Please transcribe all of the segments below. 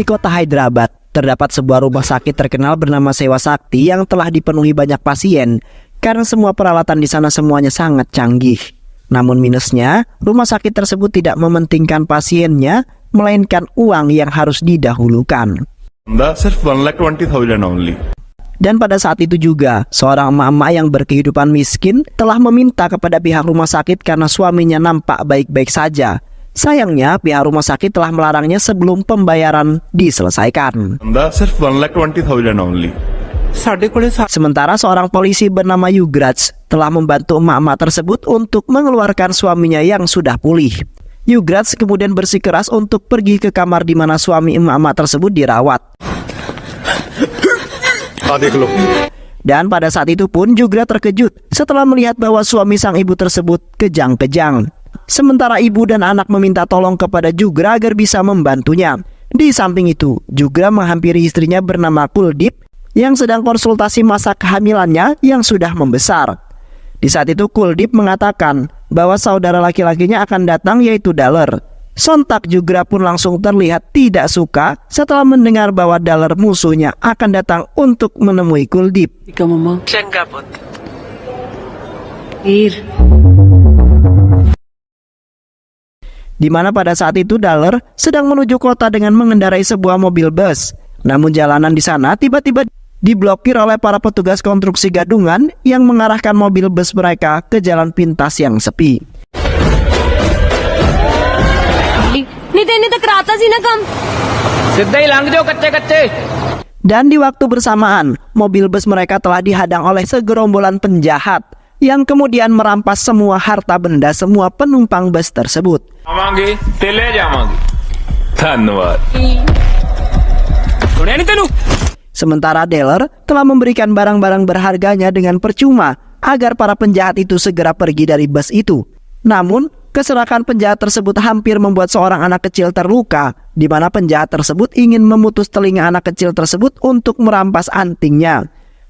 Di kota Hyderabad, terdapat sebuah rumah sakit terkenal bernama Sewa Sakti yang telah dipenuhi banyak pasien karena semua peralatan di sana semuanya sangat canggih. Namun minusnya, rumah sakit tersebut tidak mementingkan pasiennya, melainkan uang yang harus didahulukan. Dan pada saat itu juga, seorang emak-emak yang berkehidupan miskin telah meminta kepada pihak rumah sakit karena suaminya nampak baik-baik saja. Sayangnya, pihak rumah sakit telah melarangnya sebelum pembayaran diselesaikan. Sementara seorang polisi bernama Yugraj telah membantu emak-emak tersebut untuk mengeluarkan suaminya yang sudah pulih. Yugraj kemudian bersikeras untuk pergi ke kamar di mana suami emak-emak tersebut dirawat. Dan pada saat itu pun Jugra terkejut setelah melihat bahwa suami sang ibu tersebut kejang-kejang. Sementara ibu dan anak meminta tolong kepada Jugra agar bisa membantunya. Di samping itu, Jugra menghampiri istrinya bernama Kuldip yang sedang konsultasi masa kehamilannya yang sudah membesar. Di saat itu Kuldip mengatakan bahwa saudara laki-lakinya akan datang, yaitu Daler. Sontak Jugra pun langsung terlihat tidak suka setelah mendengar bahwa Daler musuhnya akan datang untuk menemui Kuldip. Di mana pada saat itu Daler sedang menuju kota dengan mengendarai sebuah mobil bus. Namun jalanan di sana tiba-tiba diblokir oleh para petugas konstruksi gadungan yang mengarahkan mobil bus mereka ke jalan pintas yang sepi. Dan di waktu bersamaan, mobil bus mereka telah dihadang oleh segerombolan penjahat yang kemudian merampas semua harta benda semua penumpang bus tersebut. Sementara Daler telah memberikan barang-barang berharganya dengan percuma agar para penjahat itu segera pergi dari bus itu. Namun, keserakan penjahat tersebut hampir membuat seorang anak kecil terluka, di mana penjahat tersebut ingin memutus telinga anak kecil tersebut untuk merampas antingnya.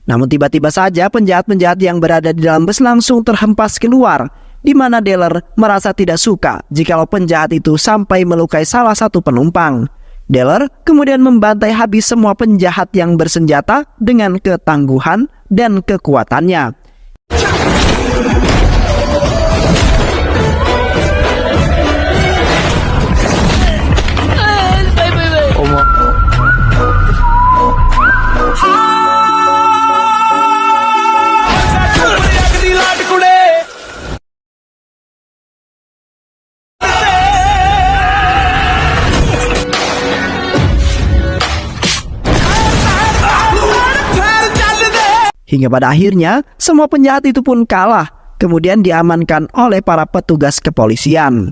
Namun tiba-tiba saja penjahat-penjahat yang berada di dalam bus langsung terhempas keluar, di mana Daler merasa tidak suka jikalau penjahat itu sampai melukai salah satu penumpang. Daler kemudian membantai habis semua penjahat yang bersenjata dengan ketangguhan dan kekuatannya. Hingga pada akhirnya, semua penjahat itu pun kalah, kemudian diamankan oleh para petugas kepolisian.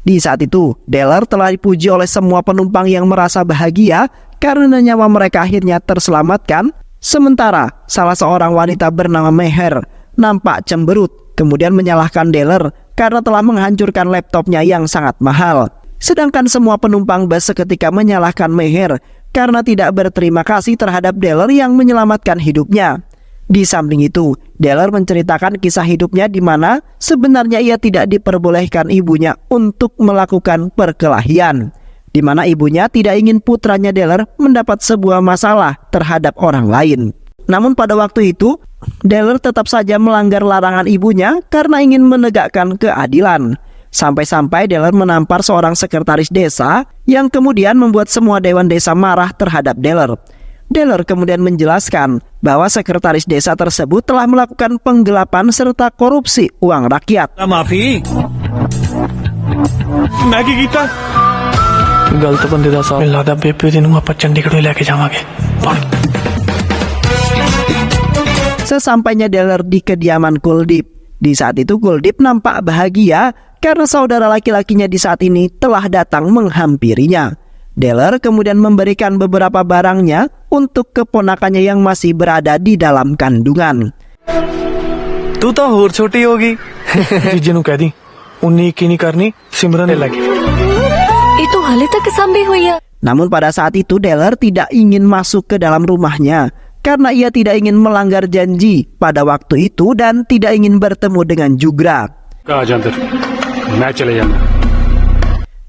Di saat itu, Daler telah dipuji oleh semua penumpang yang merasa bahagia karena nyawa mereka akhirnya terselamatkan. Sementara, salah seorang wanita bernama Meher nampak cemberut, kemudian menyalahkan Daler karena telah menghancurkan laptopnya yang sangat mahal. Sedangkan semua penumpang bus seketika menyalahkan Meher karena tidak berterima kasih terhadap Daler yang menyelamatkan hidupnya. Di samping itu, Daler menceritakan kisah hidupnya di mana sebenarnya ia tidak diperbolehkan ibunya untuk melakukan perkelahian, di mana ibunya tidak ingin putranya Daler mendapat sebuah masalah terhadap orang lain. Namun pada waktu itu, Daler tetap saja melanggar larangan ibunya karena ingin menegakkan keadilan. Sampai-sampai Daler menampar seorang sekretaris desa yang kemudian membuat semua dewan desa marah terhadap Daler. Daler kemudian menjelaskan bahwa sekretaris desa tersebut telah melakukan penggelapan serta korupsi uang rakyat. Maafi. Maggi kita. गलत बंदे दा साथ लगदा बेबे जी नूं आपां चंडीगढ़ लेके जावांगे. Sesampainya Daler di kediaman Kuldip, di saat itu Kuldip nampak bahagia karena saudara laki-lakinya di saat ini telah datang menghampirinya. Daler kemudian memberikan beberapa barangnya untuk keponakannya yang masih berada di dalam kandungan. तू तो होर छोटी होगी. जीजे नूं कह दी 19 नहीं करनी सिमरन लगी. Itu हाले तक sampai हुई है. Namun pada saat itu Daler tidak ingin masuk ke dalam rumahnya karena ia tidak ingin melanggar janji pada waktu itu dan tidak ingin bertemu dengan Jugra.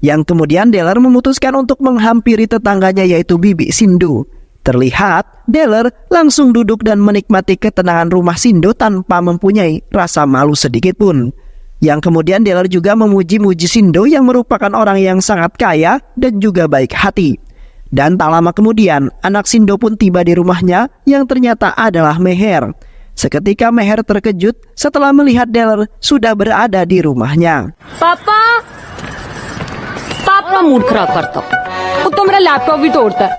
Yang kemudian Deller memutuskan untuk menghampiri tetangganya yaitu Bibi Sindo. Terlihat Deller langsung duduk dan menikmati ketenangan rumah Sindo tanpa mempunyai rasa malu sedikit pun. Yang kemudian Deller juga memuji-muji Sindo yang merupakan orang yang sangat kaya dan juga baik hati. Dan tak lama kemudian anak Sindo pun tiba di rumahnya yang ternyata adalah Meher. Seketika Meher terkejut setelah melihat Deller sudah berada di rumahnya. पापा पापा मूड खराब करता वो तो मेरा लैपटॉप भी तोड़ता है।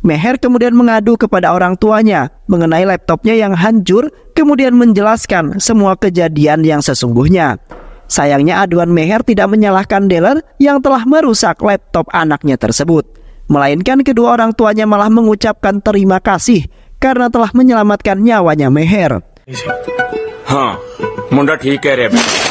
Meher kemudian mengadu kepada orang tuanya mengenai laptopnya yang hancur, kemudian menjelaskan semua kejadian yang sesungguhnya. Sayangnya aduan Meher tidak menyalahkan Deller yang telah merusak laptop anaknya tersebut, melainkan kedua orang tuanya malah mengucapkan terima kasih karena telah menyelamatkan nyawanya Meher. हाँ मुंडा ठीक कह रहे हैं।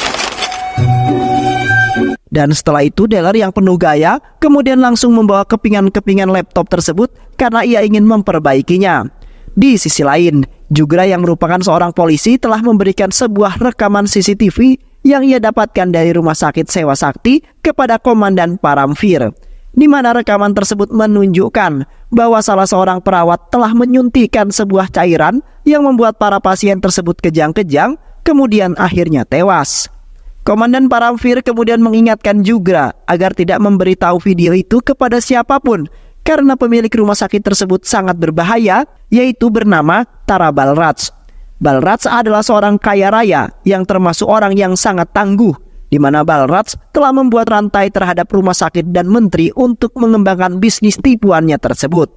Dan setelah itu Deller yang penuh gaya kemudian langsung membawa kepingan-kepingan laptop tersebut karena ia ingin memperbaikinya. Di sisi lain, Jugra yang merupakan seorang polisi telah memberikan sebuah rekaman CCTV yang ia dapatkan dari rumah sakit Sewa Sakti kepada Komandan Paramvir, di mana rekaman tersebut menunjukkan bahwa salah seorang perawat telah menyuntikkan sebuah cairan yang membuat para pasien tersebut kejang-kejang, kemudian akhirnya tewas. Komandan Paramvir kemudian mengingatkan Jugra agar tidak memberitahu video itu kepada siapapun karena pemilik rumah sakit tersebut sangat berbahaya, yaitu bernama Tara Balraj. Balraj adalah seorang kaya raya yang termasuk orang yang sangat tangguh, di mana Balraj telah membuat rantai terhadap rumah sakit dan menteri untuk mengembangkan bisnis tipuannya tersebut.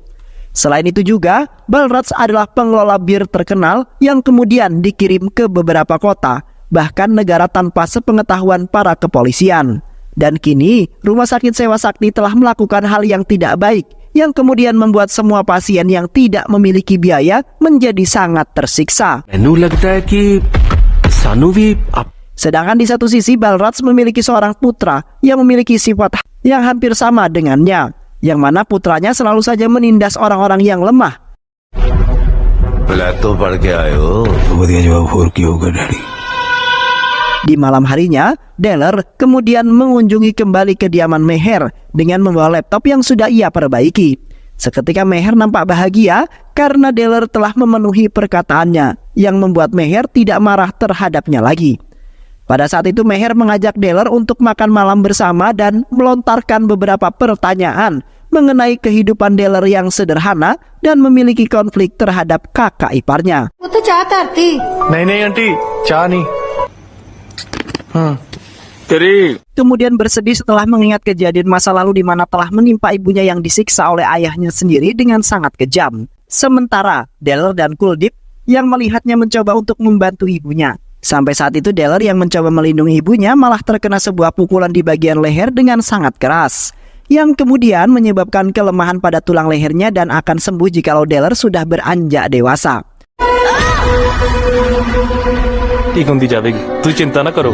Selain itu juga, Balraj adalah pengelola bir terkenal yang kemudian dikirim ke beberapa kota, bahkan negara tanpa sepengetahuan para kepolisian. Dan kini, Rumah Sakit Sewa Sakti telah melakukan hal yang tidak baik, yang kemudian membuat semua pasien yang tidak memiliki biaya menjadi sangat tersiksa. मैनू लगता है कि सानू भी Sedangkan di satu sisi Balraj memiliki seorang putra yang memiliki sifat yang hampir sama dengannya, yang mana putranya selalu saja menindas orang-orang yang lemah. तो पढ़ के आए हो तो बढ़िया जवाब और की होगा daddy. Di malam harinya, Deller kemudian mengunjungi kembali kediaman Meher dengan membawa laptop yang sudah ia perbaiki. Seketika Meher nampak bahagia karena Deller telah memenuhi perkataannya, yang membuat Meher tidak marah terhadapnya lagi. Pada saat itu Meher mengajak Deller untuk makan malam bersama dan melontarkan beberapa pertanyaan mengenai kehidupan Deller yang sederhana dan memiliki konflik terhadap kakak iparnya. वो तो चाहता थी। नहीं नहीं आंटी चाह नहीं। तेरी Kemudian bersedih setelah mengingat kejadian masa lalu di mana telah menimpa ibunya yang disiksa oleh ayahnya sendiri dengan sangat kejam. Sementara Deller dan Kuldip yang melihatnya mencoba untuk membantu ibunya. Sampai saat itu Deller yang mencoba melindungi ibunya malah terkena sebuah pukulan di bagian leher dengan sangat keras, yang kemudian menyebabkan kelemahan pada tulang lehernya dan akan sembuh jikalau Deller sudah beranjak dewasa. ठीक होती जाएगी तू चिंता ना करो।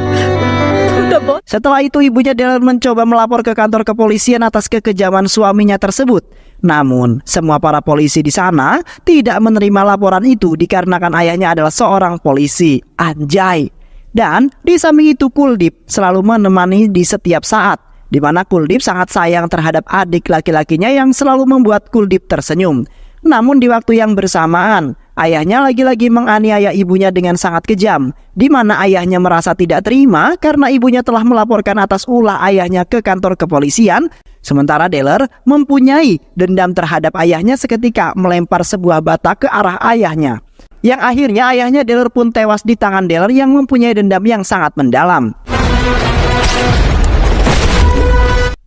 Setelah itu ibunya Deller mencoba melapor ke kantor kepolisian atas kekejaman suaminya tersebut. Namun semua para polisi di sana tidak menerima laporan itu dikarenakan ayahnya adalah seorang polisi. Anjay. Dan di samping itu Kuldip selalu menemani di setiap saat, di mana Kuldip sangat sayang terhadap adik laki-lakinya yang selalu membuat Kuldip tersenyum. Namun di waktu yang bersamaan, ayahnya lagi-lagi menganiaya ibunya dengan sangat kejam, di mana ayahnya merasa tidak terima karena ibunya telah melaporkan atas ulah ayahnya ke kantor kepolisian, sementara Deller mempunyai dendam terhadap ayahnya seketika melempar sebuah bata ke arah ayahnya. Yang akhirnya ayahnya Deller pun tewas di tangan Deller yang mempunyai dendam yang sangat mendalam.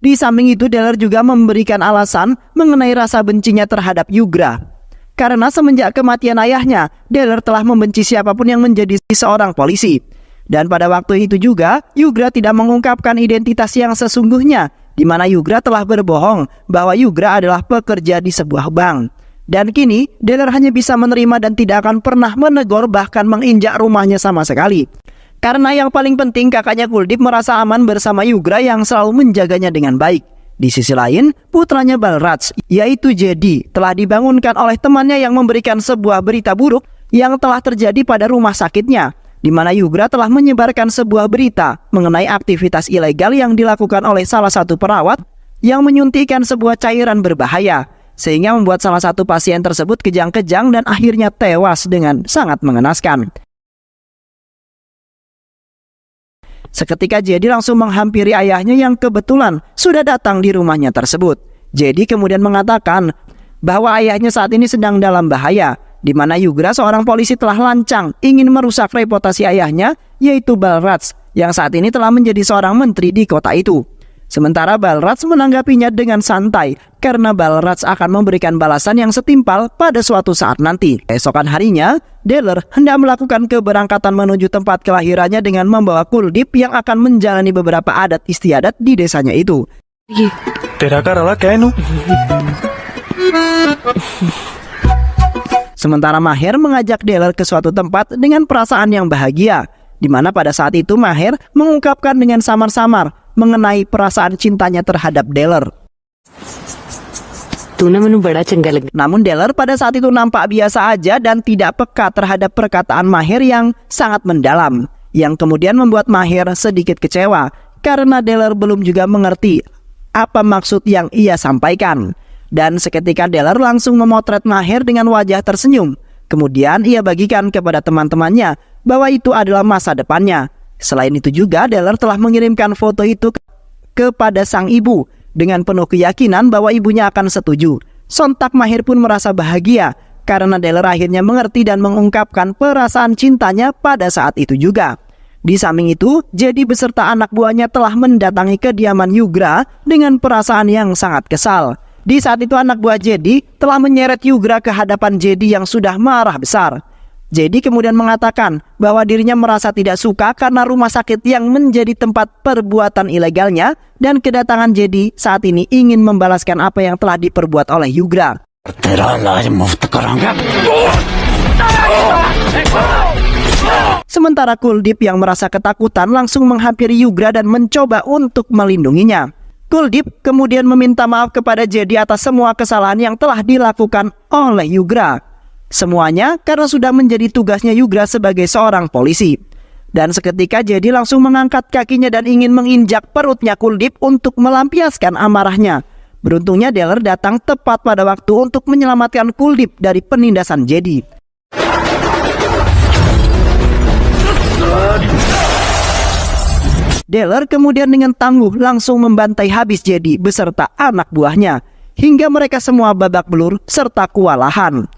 Di samping itu Deller juga memberikan alasan mengenai rasa bencinya terhadap Jugra. Karena semenjak kematian ayahnya, Deller telah membenci siapapun yang menjadi seorang polisi. Dan pada waktu itu juga, Jugra tidak mengungkapkan identitas yang sesungguhnya, di mana Jugra telah berbohong bahwa Jugra adalah pekerja di sebuah bank. Dan kini, Deller hanya bisa menerima dan tidak akan pernah menegur bahkan menginjak rumahnya sama sekali. Karena yang paling penting kakaknya Kuldip merasa aman bersama Jugra yang selalu menjaganya dengan baik. Di sisi lain, putranya Balraj, yaitu Jedi, telah dibangunkan oleh temannya yang memberikan sebuah berita buruk yang telah terjadi pada rumah sakitnya. di mana Yugra telah menyebarkan sebuah berita mengenai aktivitas ilegal yang dilakukan oleh salah satu perawat yang menyuntikkan sebuah cairan berbahaya, sehingga membuat salah satu pasien tersebut kejang-kejang dan akhirnya tewas dengan sangat mengenaskan. Seketika Jedi langsung menghampiri ayahnya yang kebetulan sudah datang di rumahnya tersebut. Jedi kemudian mengatakan bahwa ayahnya saat ini sedang dalam bahaya, di mana Yugra, seorang polisi, telah lancang ingin merusak reputasi ayahnya, yaitu Balraj, yang saat ini telah menjadi seorang menteri di kota itu. Sementara Balraj menanggapinya dengan santai karena Balraj akan memberikan balasan yang setimpal pada suatu saat nanti. Keesokan harinya, Deller hendak melakukan keberangkatan menuju tempat kelahirannya dengan membawa Kuldip yang akan menjalani beberapa adat istiadat di desanya itu. तेरा घर वाला क्या है नू? Sementara Maher mengajak Deller ke suatu tempat dengan perasaan yang bahagia, di mana pada saat itu Maher mengungkapkan dengan samar-samar mengenai perasaan cintanya terhadap Deller. Namun Deller pada saat itu nampak biasa aja dan tidak peka terhadap perkataan Maher yang sangat mendalam, yang kemudian membuat Maher sedikit kecewa karena Deller belum juga mengerti apa maksud yang ia sampaikan. Dan seketika Deller langsung memotret Maher dengan wajah tersenyum. Kemudian ia bagikan kepada teman-temannya bahwa itu adalah masa depannya. Selain itu juga Deller telah mengirimkan foto itu kepada sang ibu dengan penuh keyakinan bahwa ibunya akan setuju. Sontak Maher pun merasa bahagia karena Deller akhirnya mengerti dan mengungkapkan perasaan cintanya pada saat itu juga. Di samping itu, Jedi beserta anak buahnya telah mendatangi kediaman Yugra dengan perasaan yang sangat kesal. Di saat itu anak buah Jedi telah menyeret Yugra ke hadapan Jedi yang sudah marah besar. Jedi kemudian mengatakan bahwa dirinya merasa tidak suka karena rumah sakit yang menjadi tempat perbuatan ilegalnya, dan kedatangan Jedi saat ini ingin membalaskan apa yang telah diperbuat oleh Yugra. Sementara Kuldip yang merasa ketakutan langsung menghampiri Yugra dan mencoba untuk melindunginya. Kuldip kemudian meminta maaf kepada Jedi atas semua kesalahan yang telah dilakukan oleh Yugra. Semuanya karena sudah menjadi tugasnya Yugra sebagai seorang polisi. Dan seketika Jedi langsung mengangkat kakinya dan ingin menginjak perutnya Kuldip untuk melampiaskan amarahnya. Beruntungnya Deller datang tepat pada waktu untuk menyelamatkan Kuldip dari penindasan Jedi. Deller kemudian dengan tangguh langsung membantai habis Jedi beserta anak buahnya, hingga mereka semua babak belur serta kewalahan.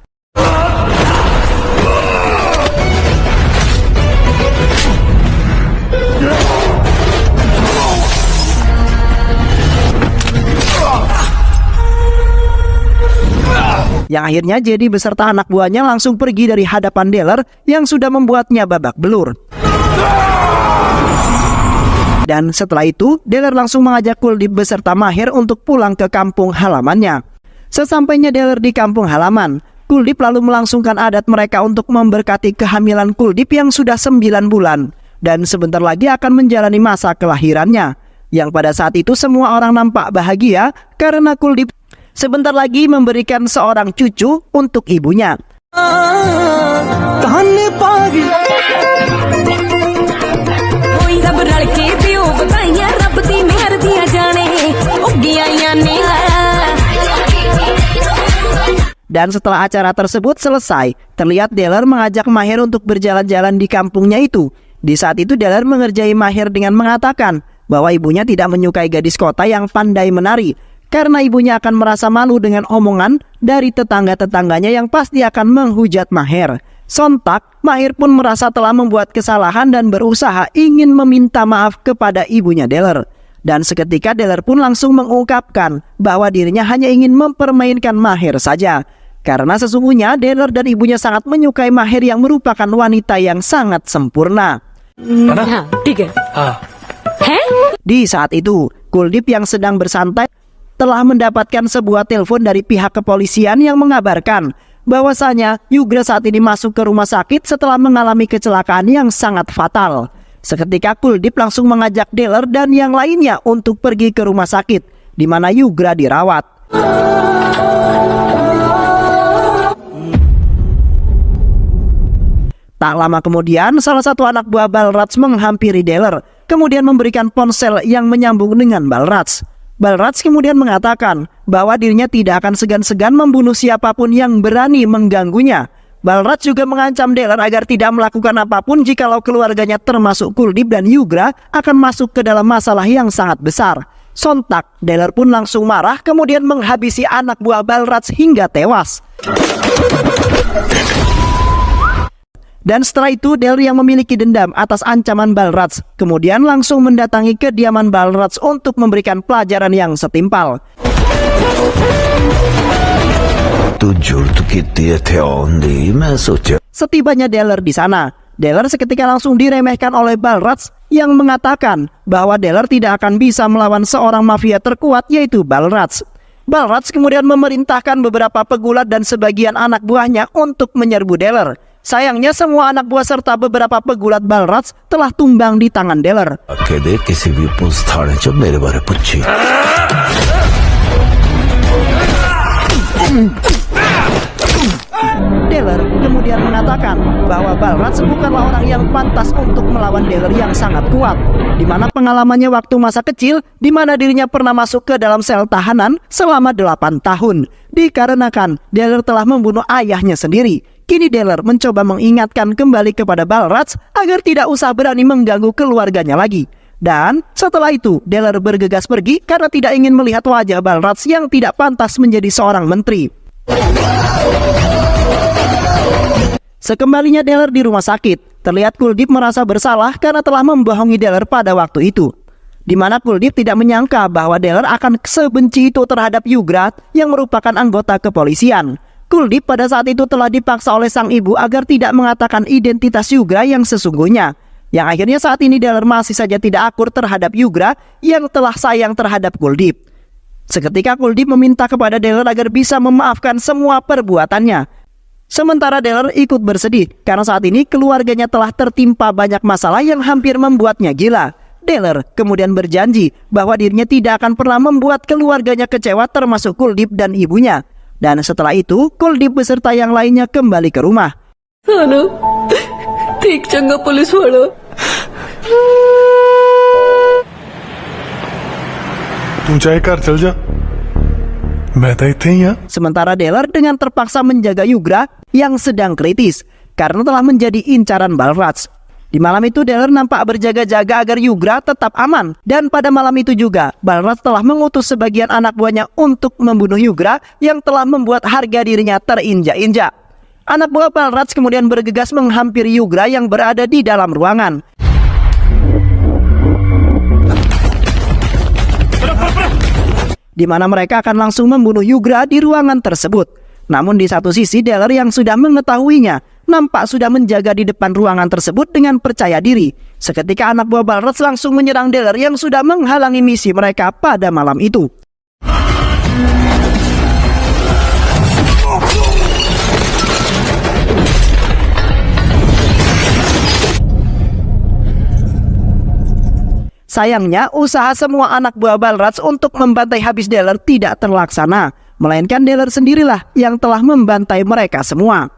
Yang akhirnya Jedi beserta anak buahnya langsung pergi dari hadapan Deller yang sudah membuatnya babak belur. Dan setelah itu, Deller langsung mengajak Kuldip beserta Maher untuk pulang ke kampung halamannya. Sesampainya Deller di kampung halaman, Kuldip lalu melangsungkan adat mereka untuk memberkati kehamilan Kuldip yang sudah 9 bulan. Dan sebentar lagi akan menjalani masa kelahirannya. Yang pada saat itu semua orang nampak bahagia karena Kuldip sebentar lagi memberikan seorang cucu untuk ibunya. Dan setelah acara tersebut selesai, terlihat Deller mengajak Maher untuk berjalan-jalan di kampungnya itu. Di saat itu Deller mengerjai Maher dengan mengatakan bahwa ibunya tidak menyukai gadis kota yang pandai menari, karena ibunya akan merasa malu dengan omongan dari tetangga-tetangganya yang pasti akan menghujat Maher. Sontak, Maher pun merasa telah membuat kesalahan dan berusaha ingin meminta maaf kepada ibunya Deller. Dan seketika Deller pun langsung mengungkapkan bahwa dirinya hanya ingin mempermainkan Maher saja. Karena sesungguhnya Deller dan ibunya sangat menyukai Maher yang merupakan wanita yang sangat sempurna. Di saat itu, Kuldip yang sedang bersantai telah mendapatkan sebuah telepon dari pihak kepolisian yang mengabarkan bahwasanya Yugra saat ini masuk ke rumah sakit setelah mengalami kecelakaan yang sangat fatal. Seketika Kuldip langsung mengajak Deller dan yang lainnya untuk pergi ke rumah sakit di mana Yugra dirawat. Tak lama kemudian, salah satu anak buah Balraj menghampiri Deller, kemudian memberikan ponsel yang menyambung dengan Balraj. Balraj kemudian mengatakan bahwa dirinya tidak akan segan-segan membunuh siapapun yang berani mengganggunya. Balraj juga mengancam Deller agar tidak melakukan apapun jikalau keluarganya termasuk Kuldip dan Yugra akan masuk ke dalam masalah yang sangat besar. Sontak, Deller pun langsung marah kemudian menghabisi anak buah Balraj hingga tewas. Dan setelah itu, Deller yang memiliki dendam atas ancaman Balraj kemudian langsung mendatangi kediaman Balraj untuk memberikan pelajaran yang setimpal. Setibanya Deller di sana, Deller seketika langsung diremehkan oleh Balraj yang mengatakan bahwa Deller tidak akan bisa melawan seorang mafia terkuat yaitu Balraj. Balraj kemudian memerintahkan beberapa pegulat dan sebagian anak buahnya untuk menyerbu Deller. Sayangnya semua anak buah serta beberapa pegulat Balraj telah tumbang di tangan Deller. Deller kemudian mengatakan bahwa Balraj bukanlah orang yang pantas untuk melawan Deller yang sangat kuat, di mana pengalamannya waktu masa kecil, di mana dirinya pernah masuk ke dalam sel tahanan selama 8 tahun, dikarenakan Deller telah membunuh ayahnya sendiri. Kini Deller mencoba mengingatkan kembali kepada Balraj agar tidak usah berani mengganggu keluarganya lagi. Dan setelah itu Deller bergegas pergi karena tidak ingin melihat wajah Balraj yang tidak pantas menjadi seorang menteri. Sekembalinya Deller di rumah sakit, terlihat Kuldip merasa bersalah karena telah membohongi Deller pada waktu itu, di mana Kuldip tidak menyangka bahwa Deller akan sebenci itu terhadap Yugra yang merupakan anggota kepolisian. Kuldip pada saat itu telah dipaksa oleh sang ibu agar tidak mengatakan identitas Yugra yang sesungguhnya, yang akhirnya saat ini Deller masih saja tidak akur terhadap Yugra yang telah sayang terhadap Kuldip. Seketika Kuldip meminta kepada Deller agar bisa memaafkan semua perbuatannya. Sementara Deller ikut bersedih karena saat ini keluarganya telah tertimpa banyak masalah yang hampir membuatnya gila. Deller kemudian berjanji bahwa dirinya tidak akan pernah membuat keluarganya kecewa termasuk Kuldip dan ibunya. Dan setelah itu Kuldip beserta yang lainnya kembali ke rumah. ठीक चंगा पुलिस वाला तू चाहे घर चल जा, मैं तो इत्थे ही हां. Sementara Deller dengan terpaksa menjaga Yugra yang sedang kritis karena telah menjadi incaran Balraj. Di malam itu Deller nampak berjaga-jaga agar Yugra tetap aman. Dan pada malam itu juga Balraj telah mengutus sebagian anak buahnya untuk membunuh Yugra yang telah membuat harga dirinya terinjak-injak. Anak buah Balraj kemudian bergegas menghampiri Yugra yang berada di dalam ruangan. Di mana mereka akan langsung membunuh Yugra di ruangan tersebut. Namun di satu sisi Deller yang sudah mengetahuinya nampak sudah menjaga di depan ruangan tersebut dengan percaya diri. Seketika anak buah Balraj langsung menyerang Deller yang sudah menghalangi misi mereka pada malam itu. Sayangnya, usaha semua anak buah Balraj untuk membantai habis Deller tidak terlaksana, melainkan Deller sendirilah yang telah membantai mereka semua.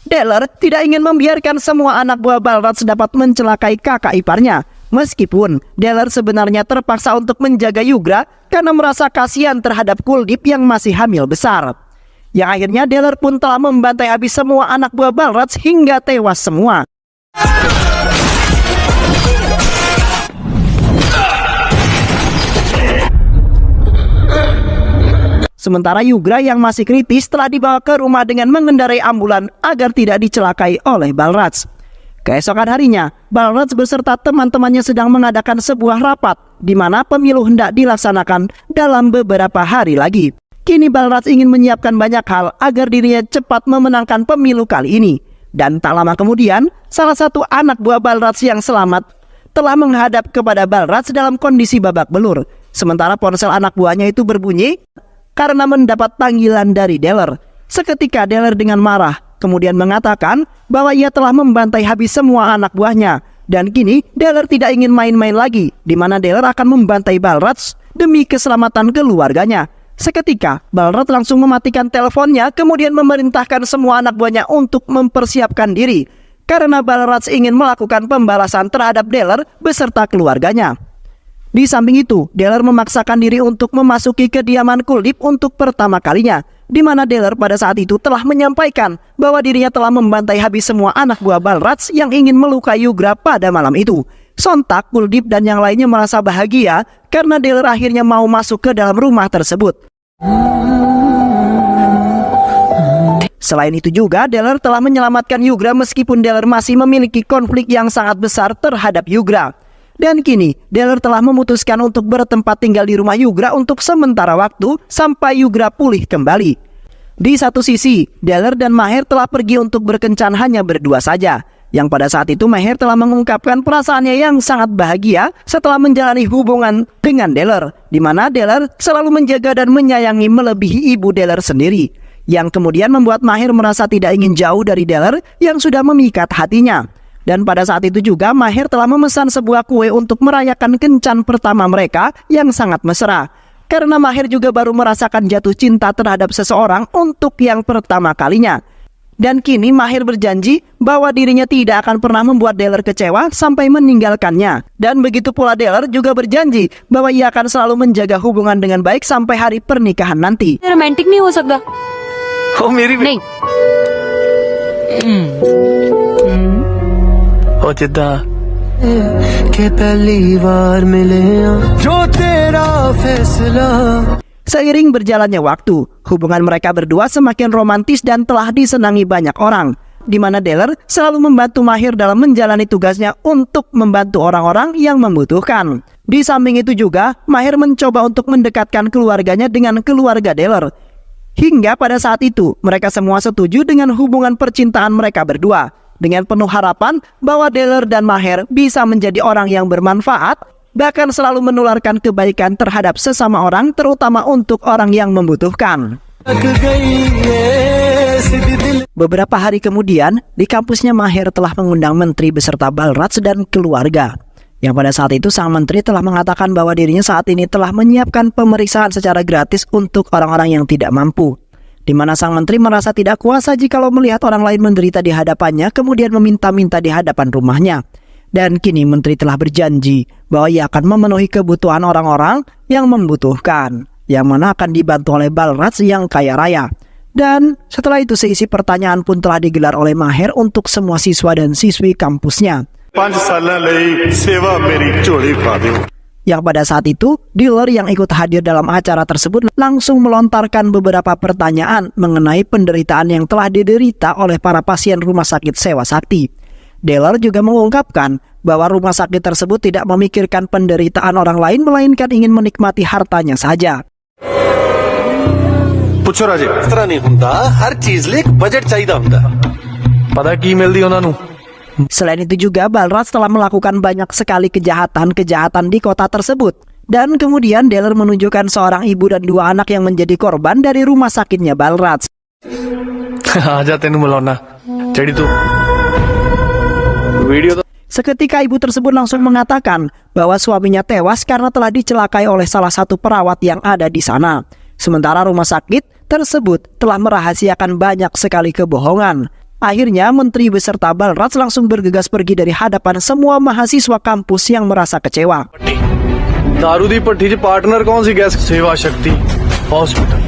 Deller tidak ingin membiarkan semua anak buah Balraj dapat mencelakai kakak iparnya, meskipun Deller sebenarnya terpaksa untuk menjaga Yugra karena merasa kasihan terhadap Kuldip yang masih hamil besar. Yang akhirnya Deller pun telah membantai habis semua anak buah Balraj hingga tewas semua. Sementara Yugra yang masih kritis telah dibawa ke rumah dengan mengendarai ambulan agar tidak dicelakai oleh Balraj. Keesokan harinya, Balraj beserta teman-temannya sedang mengadakan sebuah rapat di mana pemilu hendak dilaksanakan dalam beberapa hari lagi. Kini Balraj ingin menyiapkan banyak hal agar dirinya cepat memenangkan pemilu kali ini. Dan tak lama kemudian, salah satu anak buah Balraj yang selamat telah menghadap kepada Balraj dalam kondisi babak belur. Sementara ponsel anak buahnya itu berbunyi karena mendapat panggilan dari Deller. Seketika Deller dengan marah kemudian mengatakan bahwa ia telah membantai habis semua anak buahnya. Dan kini Deller tidak ingin main-main lagi, di mana Deller akan membantai Balraj demi keselamatan keluarganya. Seketika Balraj langsung mematikan teleponnya kemudian memerintahkan semua anak buahnya untuk mempersiapkan diri, karena Balraj ingin melakukan pembalasan terhadap Deller beserta keluarganya. Di samping itu, Deller memaksakan diri untuk memasuki kediaman Kuldip untuk pertama kalinya, di mana Deller pada saat itu telah menyampaikan bahwa dirinya telah membantai habis semua anak buah Balraj yang ingin melukai Yugra pada malam itu. Sontak, Kuldip dan yang lainnya merasa bahagia karena Deller akhirnya mau masuk ke dalam rumah tersebut. Selain itu juga, Deller telah menyelamatkan Yugra meskipun Deller masih memiliki konflik yang sangat besar terhadap Yugra. Dan kini, Deller telah memutuskan untuk bertempat tinggal di rumah Yugra untuk sementara waktu sampai Yugra pulih kembali. Di satu sisi, Deller dan Maher telah pergi untuk berkencan hanya berdua saja. Yang pada saat itu Maher telah mengungkapkan perasaannya yang sangat bahagia setelah menjalani hubungan dengan Deller, di mana Deller selalu menjaga dan menyayangi melebihi ibu Deller sendiri. Yang kemudian membuat Maher merasa tidak ingin jauh dari Deller yang sudah memikat hatinya. Dan pada saat itu juga Maher telah memesan sebuah kue untuk merayakan kencan pertama mereka yang sangat mesra. Karena Maher juga baru merasakan jatuh cinta terhadap seseorang untuk yang pertama kalinya. Dan kini Maher berjanji bahwa dirinya tidak akan pernah membuat Deller kecewa sampai meninggalkannya. Dan begitu pula Deller juga berjanji bahwa ia akan selalu menjaga hubungan dengan baik sampai hari pernikahan nanti. Romantic नहीं हो सकता ओ मेरी नहीं ओ जिद्दा के पहली बार मिले जो तेरा फैसला. Seiring berjalannya waktu, hubungan mereka berdua semakin romantis dan telah disenangi banyak orang, di mana Deller selalu membantu Maher dalam menjalani tugasnya untuk membantu orang-orang yang membutuhkan. Di samping itu juga, Maher mencoba untuk mendekatkan keluarganya dengan keluarga Deller. Hingga pada saat itu, mereka semua setuju dengan hubungan percintaan mereka berdua, dengan penuh harapan bahwa Deller dan Maher bisa menjadi orang yang bermanfaat, bahkan selalu menularkan kebaikan terhadap sesama orang, terutama untuk orang yang membutuhkan. Beberapa hari kemudian, di kampusnya Maher telah mengundang menteri beserta Balraj dan keluarga. Yang pada saat itu sang menteri telah mengatakan bahwa dirinya saat ini telah menyiapkan pemeriksaan secara gratis untuk orang-orang yang tidak mampu. Di mana sang menteri merasa tidak kuasa jikalau melihat orang lain menderita di hadapannya, kemudian meminta-minta di hadapan rumahnya. Dan kini menteri telah berjanji bahwa ia akan memenuhi kebutuhan orang-orang yang membutuhkan, yang mana akan dibantu oleh Balraj yang kaya raya. Dan setelah itu seisi pertanyaan pun telah digelar oleh Maher untuk semua siswa dan siswi kampusnya. 5 ਸਾਲਾਂ ਲਈ ਸੇਵਾ ਮੇਰੀ ਝੋਲੀ ਪਾ ਦਿਓ. Yang pada saat itu, dealer yang ikut hadir dalam acara tersebut langsung melontarkan beberapa pertanyaan mengenai penderitaan yang telah diderita oleh para pasien rumah sakit Sewa Sakti. Deller juga mengungkapkan bahwa rumah sakit tersebut tidak memikirkan penderitaan orang lain, melainkan ingin menikmati hartanya saja. ਪੁੱਛੋ ਰਾਜੇ. इस तरह नहीं हुंदा, हर चीज ले एक बजट चाहिदा हुंदा. पता की मिलदी उन्हां नूं Selain itu juga Balraj telah melakukan banyak sekali kejahatan di kota tersebut. Dan kemudian Deller menunjukkan seorang ibu dan 2 anak yang menjadi korban dari rumah sakitnya Balraj. आजा तेनू मिलाना जेड़ी तू वीडियो तो Seketika ibu tersebut langsung mengatakan bahwa suaminya tewas karena telah dicelakai oleh salah satu perawat yang ada di sana. Sementara rumah sakit tersebut telah merahasiakan banyak sekali kebohongan. Akhirnya menteri beserta Balraj langsung bergegas pergi dari hadapan semua mahasiswa kampus yang merasa kecewa. दारू दी भट्टी च पार्टनर कौन सी गैस सेवा शक्ति hospital.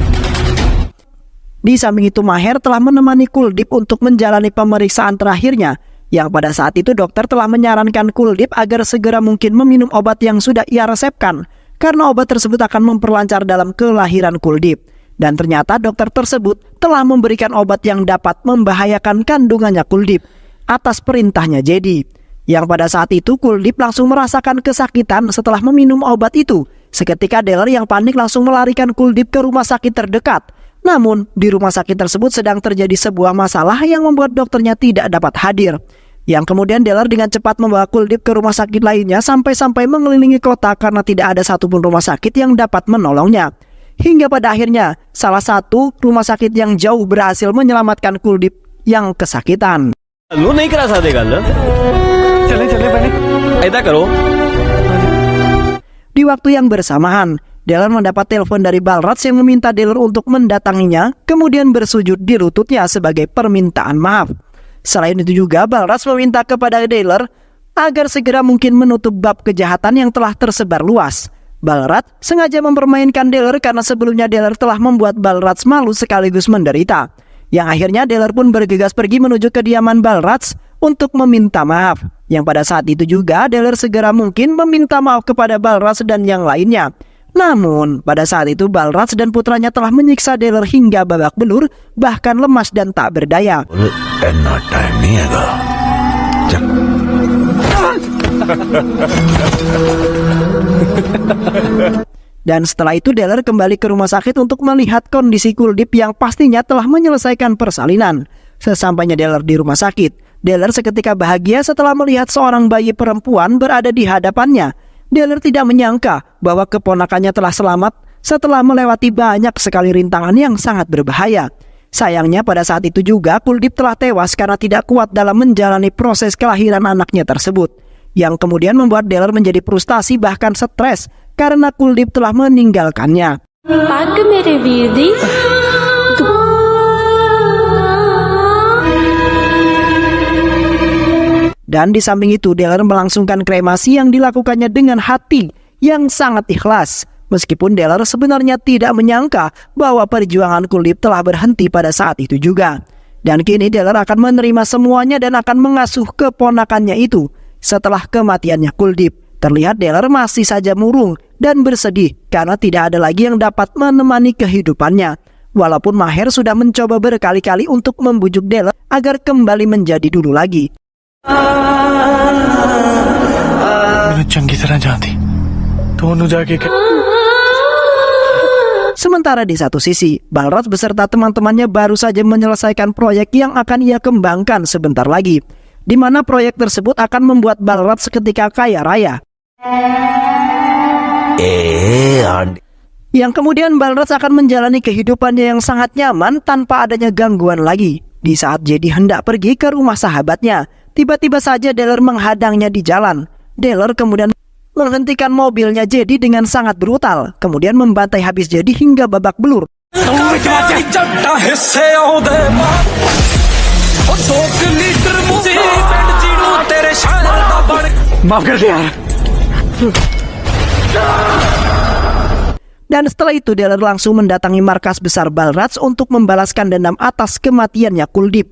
Di samping itu Maher telah menemani Kuldip untuk menjalani pemeriksaan terakhirnya, yang pada saat itu dokter telah menyarankan Kuldip agar segera mungkin meminum obat yang sudah ia resepkan, karena obat tersebut akan memperlancar dalam kelahiran Kuldip. Dan ternyata dokter tersebut telah memberikan obat yang dapat membahayakan kandungannya Kuldip atas perintahnya Jedi. Yang pada saat itu Kuldip langsung merasakan kesakitan setelah meminum obat itu. Seketika Deller yang panik langsung melarikan Kuldip ke rumah sakit terdekat. Namun di rumah sakit tersebut sedang terjadi sebuah masalah yang membuat dokternya tidak dapat hadir. Yang kemudian Deller dengan cepat membawa Kuldip ke rumah sakit lainnya sampai-sampai mengelilingi kota karena tidak ada satupun rumah sakit yang dapat menolongnya. Hingga pada akhirnya salah satu rumah sakit yang jauh berhasil menyelamatkan Kuldip yang kesakitan. लो नहीं करा सकते गल. चले चले पहले ऐदा करो. Di waktu yang bersamaan, Deller mendapat telepon dari Balraj yang meminta Deller untuk mendatanginya, kemudian bersujud di lututnya sebagai permintaan maaf. Selain itu juga Balraj meminta kepada Deller agar segera mungkin menutup bab kejahatan yang telah tersebar luas. Balraj sengaja mempermainkan Deller karena sebelumnya Deller telah membuat Balraj malu sekaligus menderita. Yang akhirnya Deller pun bergegas pergi menuju kediaman Balraj untuk meminta maaf. Yang pada saat itu juga Deller segera mungkin meminta maaf kepada Balraj dan yang lainnya. Namun pada saat itu Balraj dan putranya telah menyiksa Deller hingga babak belur, bahkan lemas dan tak berdaya. Dan setelah itu Deller kembali ke rumah sakit untuk melihat kondisi Kuldeep yang pastinya telah menyelesaikan persalinan. Sesampainya Deller di rumah sakit, Deller seketika bahagia setelah melihat seorang bayi perempuan berada di hadapannya. Deller tidak menyangka bahwa keponakannya telah selamat setelah melewati banyak sekali rintangan yang sangat berbahaya. Sayangnya pada saat itu juga Kuldeep telah tewas karena tidak kuat dalam menjalani proses kelahiran anaknya tersebut, yang kemudian membuat Deller menjadi frustasi bahkan stres karena Kuldeep telah meninggalkannya. पग मेरे वीर दी Dan di samping itu Deller melangsungkan kremasi yang dilakukannya dengan hati yang sangat ikhlas. Meskipun Deller sebenarnya tidak menyangka bahwa perjuangan Kuldeep telah berhenti pada saat itu juga. Dan kini Deller akan menerima semuanya dan akan mengasuh keponakannya itu. Setelah kematiannya Kuldeep, terlihat Deller masih saja murung dan bersedih karena tidak ada lagi yang dapat menemani kehidupannya. Walaupun Maher sudah mencoba berkali-kali untuk membujuk Deller agar kembali menjadi dulu lagi. मैंने चंगी तरह जानती तो उन्होंने जाके Sementara di satu sisi, Balraj beserta teman-temannya baru saja menyelesaikan proyek yang akan ia kembangkan sebentar lagi, di mana proyek tersebut akan membuat Balraj seketika kaya raya. Yang kemudian Balraj akan menjalani kehidupannya yang sangat nyaman tanpa adanya gangguan lagi. Di saat Jedi hendak pergi ke rumah sahabatnya, tiba-tiba saja Deller menghadangnya di jalan. Deller kemudian menghentikan mobilnya Jedi dengan sangat brutal, kemudian membantai habis Jedi hingga babak belur. Dan setelah itu Deller langsung mendatangi markas besar Balraj untuk membalaskan dendam atas kematiannya Kuldeep.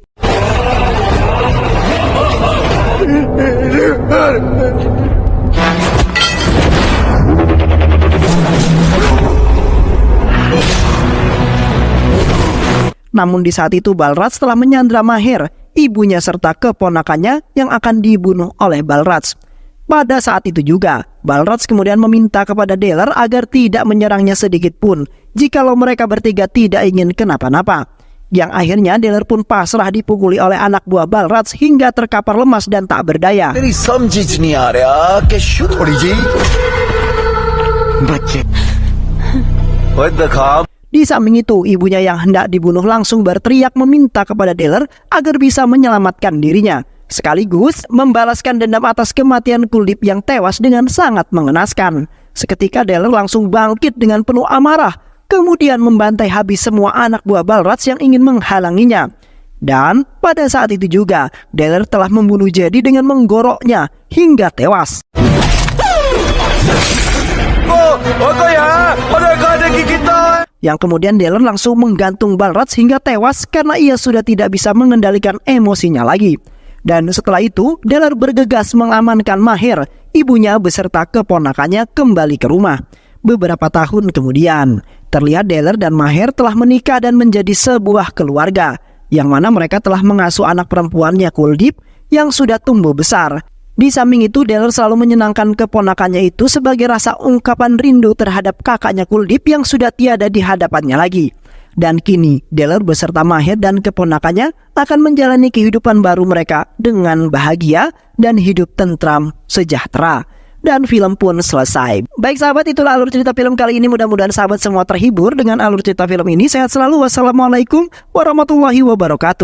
Namun di saat itu Balraj telah menyandra Maher, ibunya serta keponakannya yang akan dibunuh oleh Balraj. Pada saat itu juga, Balraj kemudian meminta kepada Deller agar tidak menyerangnya sedikit pun jikalau mereka bertiga tidak ingin kenapa-napa. Yang akhirnya Deller pun pasrah dipukuli oleh anak buah Balraj hingga terkapar lemas dan tak berdaya. Di samping itu, ibunya yang hendak dibunuh langsung berteriak meminta kepada Deller agar bisa menyelamatkan dirinya, sekaligus membalaskan dendam atas kematian Kuldeep yang tewas dengan sangat mengenaskan. Seketika Deller langsung bangkit dengan penuh amarah, kemudian membantai habis semua anak buah Balraj yang ingin menghalanginya. Dan pada saat itu juga, Deller telah membunuh Jedi dengan menggoroknya hingga tewas. Yang kemudian Deller langsung menggantung Balraj hingga tewas karena ia sudah tidak bisa mengendalikan emosinya lagi. Dan setelah itu, Deller bergegas mengamankan Maher, ibunya beserta keponakannya kembali ke rumah. Beberapa tahun kemudian, terlihat Deller dan Maher telah menikah dan menjadi sebuah keluarga, yang mana mereka telah mengasuh anak perempuannya Kuldeep yang sudah tumbuh besar. Di samping itu, Deller selalu menyenangkan keponakannya itu sebagai rasa ungkapan rindu terhadap kakaknya Kuldeep yang sudah tiada di hadapannya lagi. Dan kini, Deller beserta Maher dan keponakannya akan menjalani kehidupan baru mereka dengan bahagia dan hidup tentram sejahtera. Dan film pun selesai. Baik sahabat, itulah alur cerita film kali ini. Mudah-mudahan sahabat semua terhibur dengan alur cerita film ini. Sehat selalu. Wassalamualaikum warahmatullahi wabarakatuh.